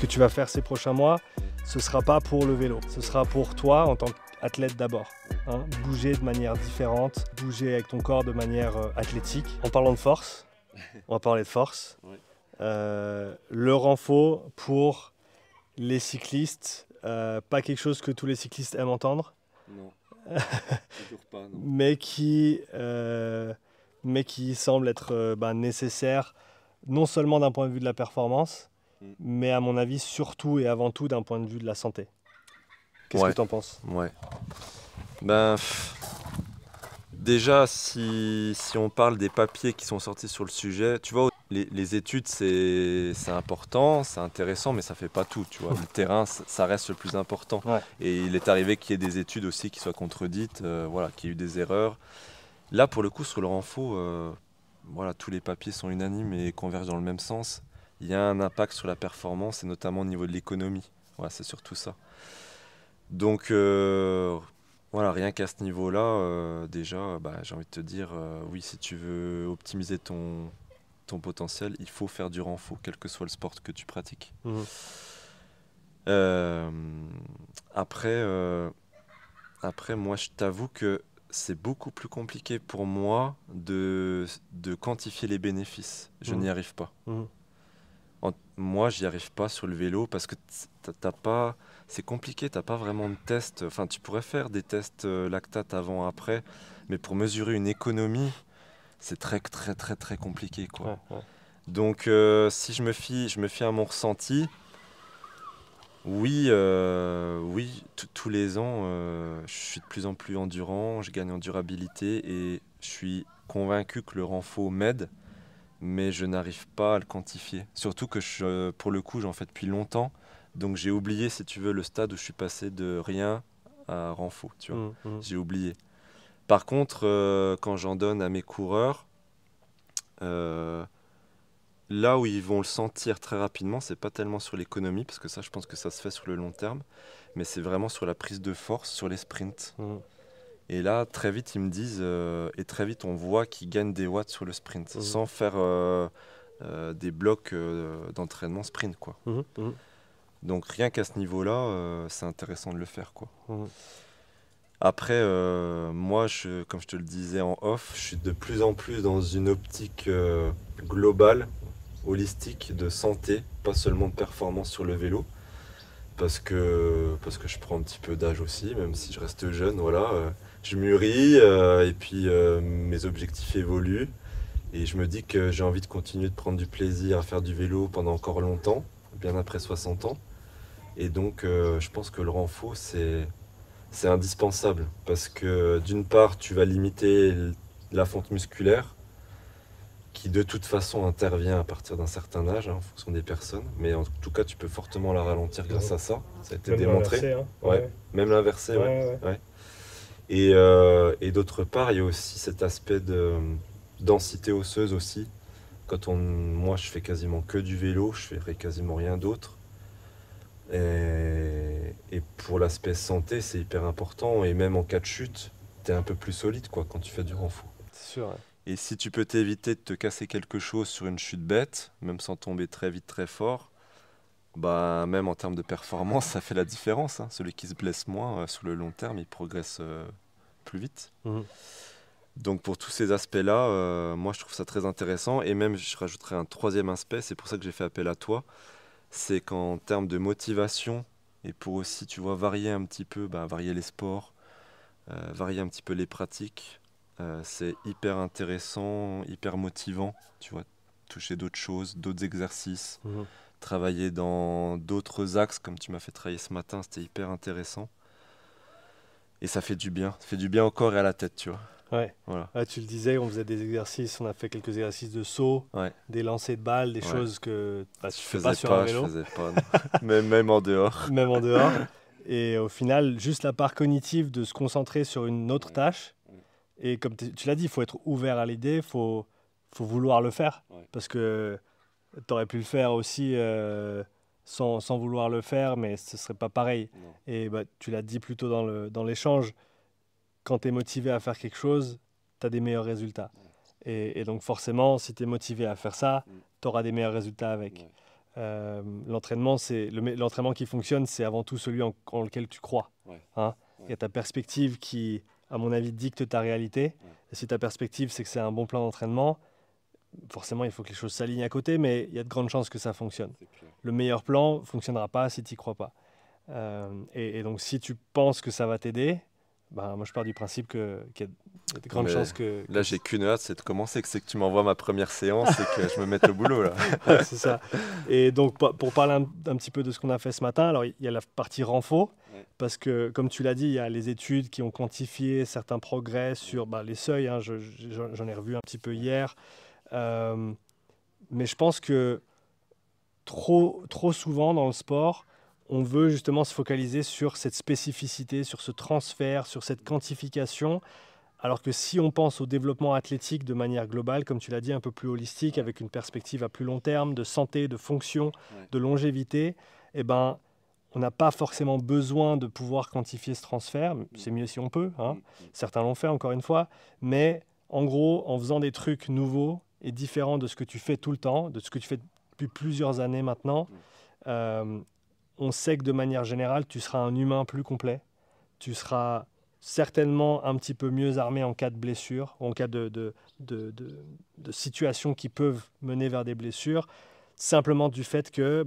que tu vas faire ces prochains mois, ce ne sera pas pour le vélo. Ce sera pour toi en tant qu'athlète d'abord. Hein, bouger de manière différente, bouger avec ton corps de manière athlétique. En parlant de force, on va parler de force. Ouais. Le renfort pour les cyclistes, pas quelque chose que tous les cyclistes aiment entendre. Non, toujours pas, non. mais qui semble être nécessaire, non seulement d'un point de vue de la performance, mais à mon avis surtout et avant tout d'un point de vue de la santé. Qu'est-ce que tu en penses ? Ouais. Ben, déjà, si on parle des papiers qui sont sortis sur le sujet, tu vois, les études, c'est important, c'est intéressant, mais ça fait pas tout, tu vois. Le terrain, ça reste le plus important. Ouais. Et il est arrivé qu'il y ait des études aussi qui soient contredites, voilà, qu'il y ait eu des erreurs. Là, pour le coup, sur le renfort, voilà, tous les papiers sont unanimes et convergent dans le même sens. Il y a un impact sur la performance et notamment au niveau de l'économie. Voilà, c'est surtout ça. Donc, voilà, rien qu'à ce niveau-là, déjà, j'ai envie de te dire, oui, si tu veux optimiser ton potentiel, il faut faire du renfort, quel que soit le sport que tu pratiques. Euh, après, moi, je t'avoue que c'est beaucoup plus compliqué pour moi de quantifier les bénéfices. Je n'y arrive pas. Moi, j'y arrive pas sur le vélo parce que t'as pas, c'est compliqué, t'as pas vraiment de tests. Enfin, tu pourrais faire des tests lactate avant, après, mais pour mesurer une économie, c'est très, très, très, très compliqué, quoi. Ouais. Donc, si je me fie à mon ressenti, oui, tous les ans, je suis de plus en plus endurant, je gagne en durabilité et je suis convaincu que le renfort m'aide, mais je n'arrive pas à le quantifier. Surtout que pour le coup, j'en fais depuis longtemps, donc j'ai oublié, si tu veux, le stade où je suis passé de rien à renfort, tu vois. J'ai oublié. Par contre, quand j'en donne à mes coureurs, là où ils vont le sentir très rapidement, c'est pas tellement sur l'économie, parce que ça, je pense que ça se fait sur le long terme, mais c'est vraiment sur la prise de force, sur les sprints. Et là, très vite, ils me disent, et très vite, on voit qu'ils gagnent des watts sur le sprint, sans faire des blocs d'entraînement sprint, quoi. Donc rien qu'à ce niveau-là, c'est intéressant de le faire, quoi. Après, moi, comme je te le disais en off, je suis de plus en plus dans une optique globale, holistique, de santé, pas seulement de performance sur le vélo, parce que je prends un petit peu d'âge aussi, même si je reste jeune, voilà. Je mûris et puis mes objectifs évoluent et je me dis que j'ai envie de continuer de prendre du plaisir à faire du vélo pendant encore longtemps, bien après 60 ans. Et donc, je pense que le renfort, c'est indispensable parce que d'une part, tu vas limiter la fonte musculaire qui de toute façon intervient à partir d'un certain âge en fonction des personnes, mais en tout cas, tu peux fortement la ralentir grâce à ça. Ça a été démontré. Même l'inversé, ouais. Et d'autre part, il y a aussi cet aspect de densité osseuse aussi. Moi, je fais quasiment que du vélo, je ferai quasiment rien d'autre. Et pour l'aspect santé, c'est hyper important. Et même en cas de chute, t'es un peu plus solide, quoi, quand tu fais du renfort. C'est sûr. Ouais. Et si tu peux t'éviter de te casser quelque chose sur une chute bête, même sans tomber très vite, très fort, même en termes de performance, ça fait la différence. Hein. Celui qui se blesse moins, sur le long terme, il progresse plus vite. Donc pour tous ces aspects-là, moi je trouve ça très intéressant. Et même, je rajouterais un troisième aspect, c'est pour ça que j'ai fait appel à toi. C'est qu'en termes de motivation, et pour aussi, tu vois, varier un petit peu, varier les sports, varier un petit peu les pratiques, c'est hyper intéressant, hyper motivant, tu vois, toucher d'autres choses, d'autres exercices, travailler dans d'autres axes, comme tu m'as fait travailler ce matin, c'était hyper intéressant. Et ça fait du bien au corps et à la tête, tu vois. Ouais. Voilà. Ouais, tu le disais, on faisait des exercices, on a fait quelques exercices de saut, des lancers de balles, des choses que tu fais pas sur un vélo. Je faisais pas, même en dehors. Même en dehors. Et au final, juste la part cognitive de se concentrer sur une autre tâche. Et comme tu l'as dit, il faut être ouvert à l'idée, il faut vouloir le faire. Parce que tu aurais pu le faire aussi sans vouloir le faire, mais ce ne serait pas pareil. Non. Et tu l'as dit plus tôt dans l'échange, quand tu es motivé à faire quelque chose, tu as des meilleurs résultats. Et donc forcément, si tu es motivé à faire ça, tu auras des meilleurs résultats avec. l'entraînement qui fonctionne, c'est avant tout celui en lequel tu crois. Hein. Il y a ta perspective qui, à mon avis, dicte ta réalité. Et si ta perspective, c'est que c'est un bon plan d'entraînement, forcément, il faut que les choses s'alignent à côté, mais il y a de grandes chances que ça fonctionne. Le meilleur plan ne fonctionnera pas si tu n'y crois pas. Et donc, si tu penses que ça va t'aider, moi, je pars du principe qu'il y a de grandes chances que... Là, j'ai qu'une hâte, c'est de commencer, c'est que tu m'envoies ma première séance et que je me mette au boulot. Là. Ouais, c'est ça. Et donc, pour parler un petit peu de ce qu'on a fait ce matin, alors il y a la partie renfo, parce que, comme tu l'as dit, il y a les études qui ont quantifié certains progrès sur les seuils. Hein, j'en ai revu un petit peu hier. Mais je pense que trop souvent dans le sport, on veut justement se focaliser sur cette spécificité, sur ce transfert, sur cette quantification, alors que si on pense au développement athlétique de manière globale, comme tu l'as dit, un peu plus holistique, avec une perspective à plus long terme, de santé, de fonction, de longévité, on n'a pas forcément besoin de pouvoir quantifier ce transfert. C'est mieux si on peut. Hein. Certains l'ont fait, encore une fois. Mais en gros, en faisant des trucs nouveaux et différents de ce que tu fais tout le temps, de ce que tu fais depuis plusieurs années maintenant, on sait que de manière générale, tu seras un humain plus complet. Tu seras certainement un petit peu mieux armé en cas de blessure, ou en cas de situations qui peuvent mener vers des blessures, simplement du fait que,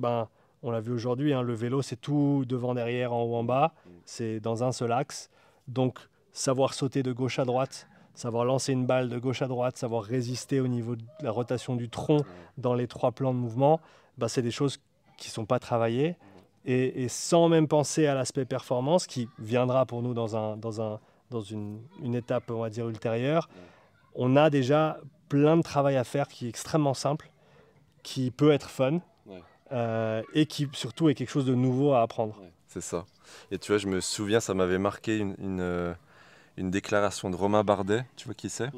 on l'a vu aujourd'hui, hein, le vélo, c'est tout devant, derrière, en haut, en bas. C'est dans un seul axe. Donc, savoir sauter de gauche à droite, savoir lancer une balle de gauche à droite, savoir résister au niveau de la rotation du tronc dans les 3 plans de mouvement, c'est des choses qui ne sont pas travaillées. Et sans même penser à l'aspect performance, qui viendra pour nous dans une étape, on va dire, ultérieure, on a déjà plein de travail à faire qui est extrêmement simple, qui peut être fun, et qui surtout est quelque chose de nouveau à apprendre. C'est ça. Et tu vois, je me souviens, ça m'avait marqué une déclaration de Romain Bardet, tu vois qui c'est ?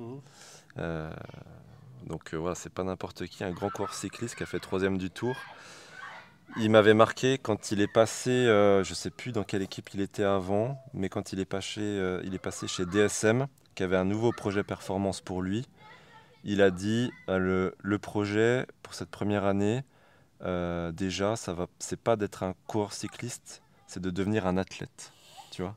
Donc voilà, c'est pas n'importe qui, un grand coureur cycliste qui a fait 3e du Tour. Il m'avait marqué quand il est passé, je ne sais plus dans quelle équipe il était avant, mais quand il est passé chez DSM, qui avait un nouveau projet performance pour lui. Il a dit le projet pour cette première année, déjà, c'est pas d'être un coureur cycliste, c'est de devenir un athlète, tu vois.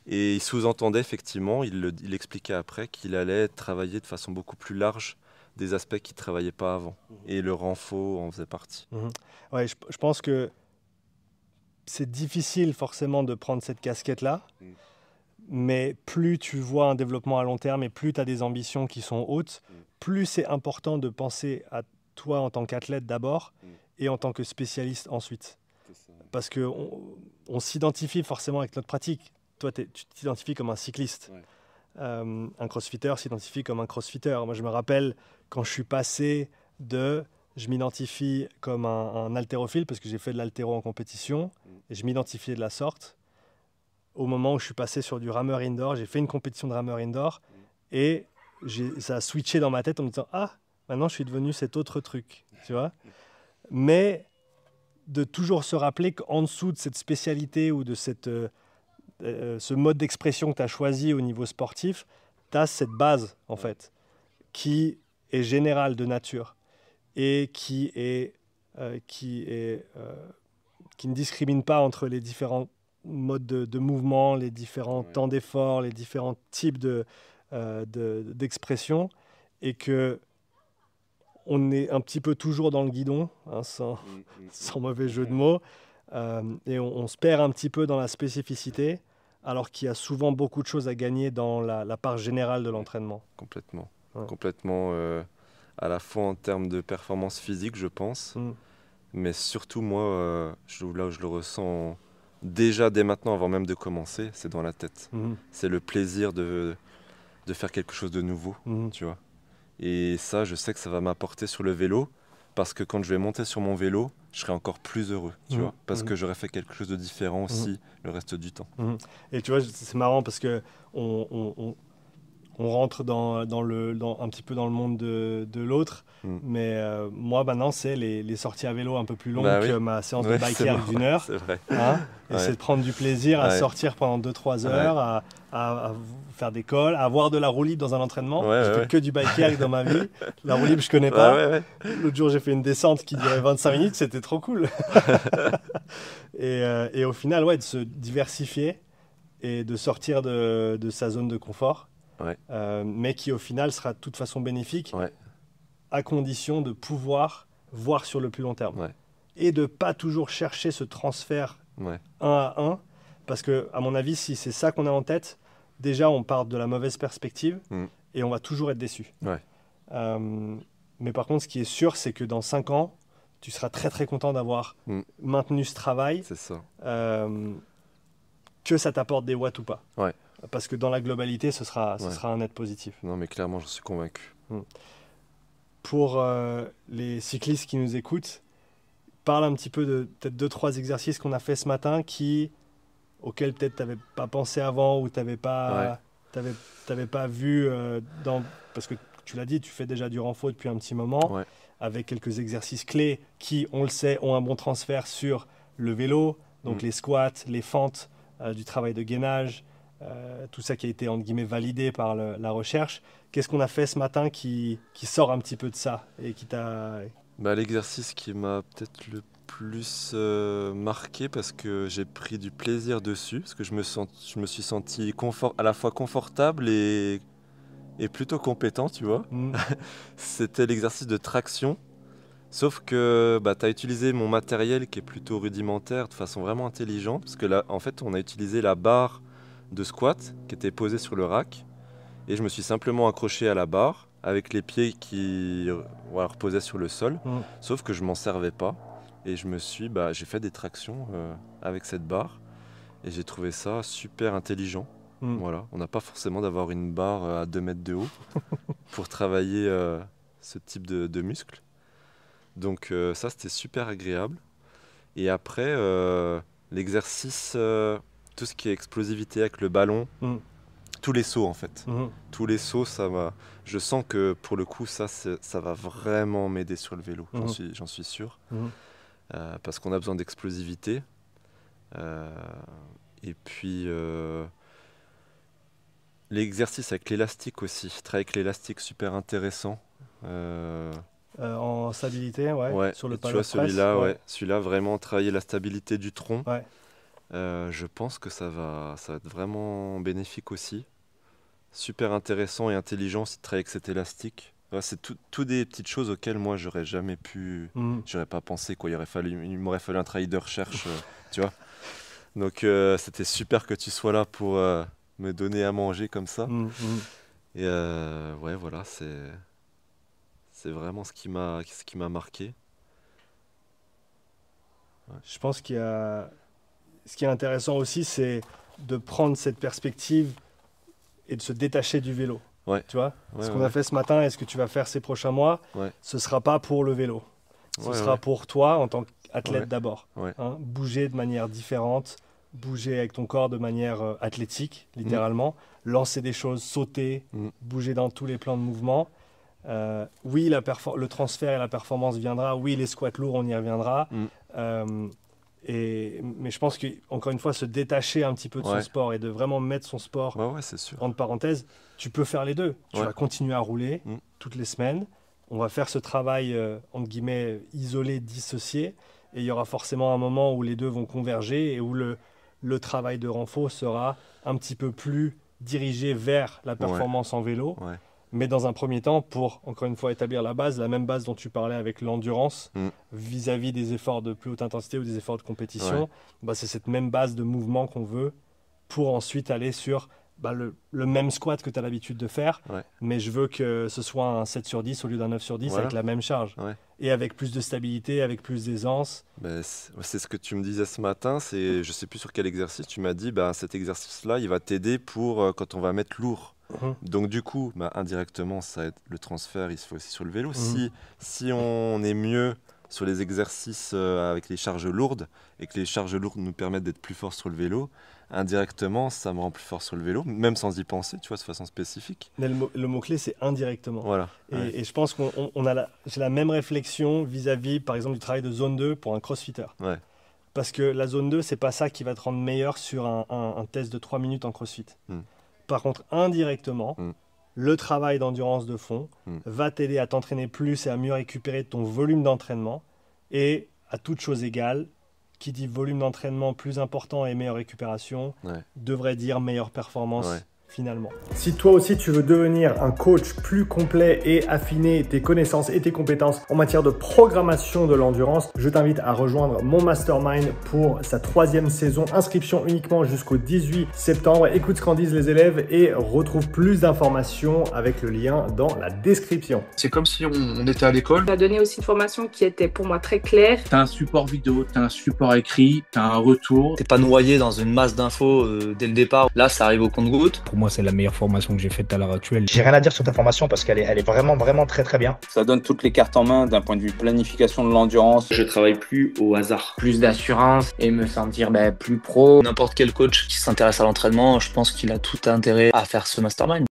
Et il sous-entendait effectivement, il expliquait après qu'il allait travailler de façon beaucoup plus large des aspects qu'il ne travaillait pas avant. Et le renfo en faisait partie. Ouais, je pense que c'est difficile forcément de prendre cette casquette-là, mais plus tu vois un développement à long terme et plus tu as des ambitions qui sont hautes, plus c'est important de penser à toi en tant qu'athlète d'abord et en tant que spécialiste ensuite. Parce qu'on s'identifie forcément avec notre pratique. Toi, tu t'identifies comme un cycliste. Un crossfitter s'identifie comme un crossfitter. Moi, je me rappelle quand je suis passé je m'identifie comme un haltérophile parce que j'ai fait de l'haltéro en compétition et je m'identifiais de la sorte. Au moment où je suis passé sur du rameur indoor, j'ai fait une compétition de rameur indoor et ça a switché dans ma tête en me disant « Ah, maintenant je suis devenu cet autre truc. » Tu vois ? Mais de toujours se rappeler qu'en dessous de cette spécialité ou de ce mode d'expression que tu as choisi au niveau sportif, tu as cette base, en fait, qui est générale de nature et qui ne discrimine pas entre les différents modes de mouvement, les différents temps d'effort, les différents types d'expression, et que on est un petit peu toujours dans le guidon, hein, sans mauvais jeu de mots, et on se perd un petit peu dans la spécificité, alors qu'il y a souvent beaucoup de choses à gagner dans la part générale de l'entraînement. Complètement. Complètement, à la fois en termes de performance physique, je pense, mais surtout, moi, là où je le ressens déjà dès maintenant, avant même de commencer, c'est dans la tête. C'est le plaisir de faire quelque chose de nouveau, tu vois. Et ça, je sais que ça va m'apporter sur le vélo, parce que quand je vais monter sur mon vélo, je serai encore plus heureux, tu vois, parce que j'aurai fait quelque chose de différent aussi le reste du temps. Et tu vois, c'est marrant parce que on on rentre un petit peu dans le monde de l'autre. Mais moi, maintenant, c'est les sorties à vélo un peu plus longues que ma séance de bike air d'1 heure. C'est vrai. Hein, et c'est de prendre du plaisir à sortir pendant 2-3 heures, à faire des calls, à avoir de la roue libre dans un entraînement. J'ai fait que du bike air dans ma vie. La roue libre, je connais pas. L'autre jour, j'ai fait une descente qui durait 25 minutes. C'était trop cool. Et au final, de se diversifier et de sortir de sa zone de confort. Mais qui au final sera de toute façon bénéfique à condition de pouvoir voir sur le plus long terme et de pas toujours chercher ce transfert 1 à 1 parce que à mon avis si c'est ça qu'on a en tête déjà on part de la mauvaise perspective et on va toujours être déçu mais par contre ce qui est sûr c'est que dans 5 ans tu seras très très content d'avoir maintenu ce travail que ça t'apporte des watts ou pas parce que dans la globalité, ce sera un net positif. Non, mais clairement, j'en suis convaincu. Pour les cyclistes qui nous écoutent, parle un petit peu de peut-être 2-3 exercices qu'on a fait ce matin auxquels peut-être tu n'avais pas pensé avant ou tu n'avais pas vu parce que tu l'as dit, tu fais déjà du renfort depuis un petit moment avec quelques exercices clés qui, on le sait, ont un bon transfert sur le vélo, donc les squats, les fentes, du travail de gainage, tout ça qui a été entre guillemets validé par la recherche. Qu'est-ce qu'on a fait ce matin qui sort un petit peu de ça et qui t'a... L'exercice qui m'a peut-être le plus marqué parce que j'ai pris du plaisir dessus, parce que je me suis senti à la fois confortable et plutôt compétent, tu vois. C'était l'exercice de traction. Sauf que tu as utilisé mon matériel qui est plutôt rudimentaire de façon vraiment intelligente, parce que là, en fait, on a utilisé la barre de squat qui était posée sur le rack, et je me suis simplement accroché à la barre avec les pieds qui reposaient sur le sol, sauf que je m'en servais pas, et j'ai fait des tractions avec cette barre, et j'ai trouvé ça super intelligent. Voilà, on n'a pas forcément d'avoir une barre à 2 mètres de haut pour travailler ce type de muscles. Donc ça, c'était super agréable. Et après, l'exercice, tout ce qui est explosivité avec le ballon, tous les sauts en fait. Tous les sauts, je sens que pour le coup, ça va vraiment m'aider sur le vélo, j'en suis sûr. Parce qu'on a besoin d'explosivité. Et puis, l'exercice avec l'élastique aussi. Travailler avec l'élastique, super intéressant. En stabilité, sur le tu vois, celui-là, vraiment travailler la stabilité du tronc. Je pense que ça va être vraiment bénéfique aussi. Super intéressant et intelligent aussi de travailler avec cet élastique. C'est tout des petites choses auxquelles moi j'aurais jamais pu, j'aurais pas pensé quoi. Il m'aurait fallu un travail de recherche, tu vois. Donc c'était super que tu sois là pour me donner à manger comme ça. Et voilà, c'est vraiment ce qui m'a marqué. Je pense ce qui est intéressant aussi, c'est de prendre cette perspective et de se détacher du vélo. Tu vois, ce qu'on a fait ce matin et ce que tu vas faire ces prochains mois, ce ne sera pas pour le vélo. Ce sera pour toi en tant qu'athlète d'abord. Hein, bouger de manière différente, bouger avec ton corps de manière athlétique, littéralement. Lancer des choses, sauter, bouger dans tous les plans de mouvement. Oui, le transfert et la performance viendra. Oui, les squats lourds, on y reviendra. Mais je pense qu'encore une fois, se détacher un petit peu de son sport et de vraiment mettre son sport entre parenthèses, tu peux faire les deux. Tu vas continuer à rouler toutes les semaines. On va faire ce travail, entre guillemets, isolé, dissocié. Et il y aura forcément un moment où les deux vont converger et où le travail de renfort sera un petit peu plus dirigé vers la performance en vélo. Mais dans un premier temps, pour, encore une fois, établir la même base dont tu parlais avec l'endurance, vis-à-vis des efforts de plus haute intensité ou des efforts de compétition, c'est cette même base de mouvement qu'on veut pour ensuite aller sur le même squat que tu as l'habitude de faire, mais je veux que ce soit un 7 sur 10 au lieu d'un 9 sur 10 avec la même charge. Et avec plus de stabilité, avec plus d'aisance. C'est ce que tu me disais ce matin, je ne sais plus sur quel exercice, tu m'as dit cet exercice-là, il va t'aider pour quand on va mettre lourd. Donc du coup, indirectement, le transfert, il se fait aussi sur le vélo. Si on est mieux sur les exercices avec les charges lourdes et que les charges lourdes nous permettent d'être plus forts sur le vélo, indirectement, ça me rend plus fort sur le vélo, même sans y penser, tu vois, de façon spécifique. Mais le mot-clé, c'est indirectement. Voilà. Et je pense j'ai la même réflexion vis-à-vis, par exemple, du travail de zone 2 pour un crossfitter. Ouais. Parce que la zone 2, c'est pas ça qui va te rendre meilleur sur un test de 3 minutes en crossfit. Par contre, indirectement, le travail d'endurance de fond va t'aider à t'entraîner plus et à mieux récupérer ton volume d'entraînement. Et à toute chose égale, qui dit volume d'entraînement plus important et meilleure récupération, devrait dire meilleure performance finalement. Si toi aussi tu veux devenir un coach plus complet et affiner tes connaissances et tes compétences en matière de programmation de l'endurance, je t'invite à rejoindre mon mastermind pour sa 3e saison. Inscription uniquement jusqu'au 18 septembre. Écoute ce qu'en disent les élèves et retrouve plus d'informations avec le lien dans la description. C'est comme si on était à l'école. On a donné aussi une formation qui était pour moi très claire. Tu as un support vidéo, tu as un support écrit, tu as un retour. T'es pas noyé dans une masse d'infos dès le départ. Là, ça arrive au compte-gouttes. Pour moi, c'est la meilleure formation que j'ai faite à l'heure actuelle. J'ai rien à dire sur ta formation parce qu'elle est vraiment très très bien. Ça donne toutes les cartes en main d'un point de vue planification de l'endurance. Je travaille plus au hasard. Plus d'assurance et me sentir plus pro. N'importe quel coach qui s'intéresse à l'entraînement, je pense qu'il a tout intérêt à faire ce mastermind.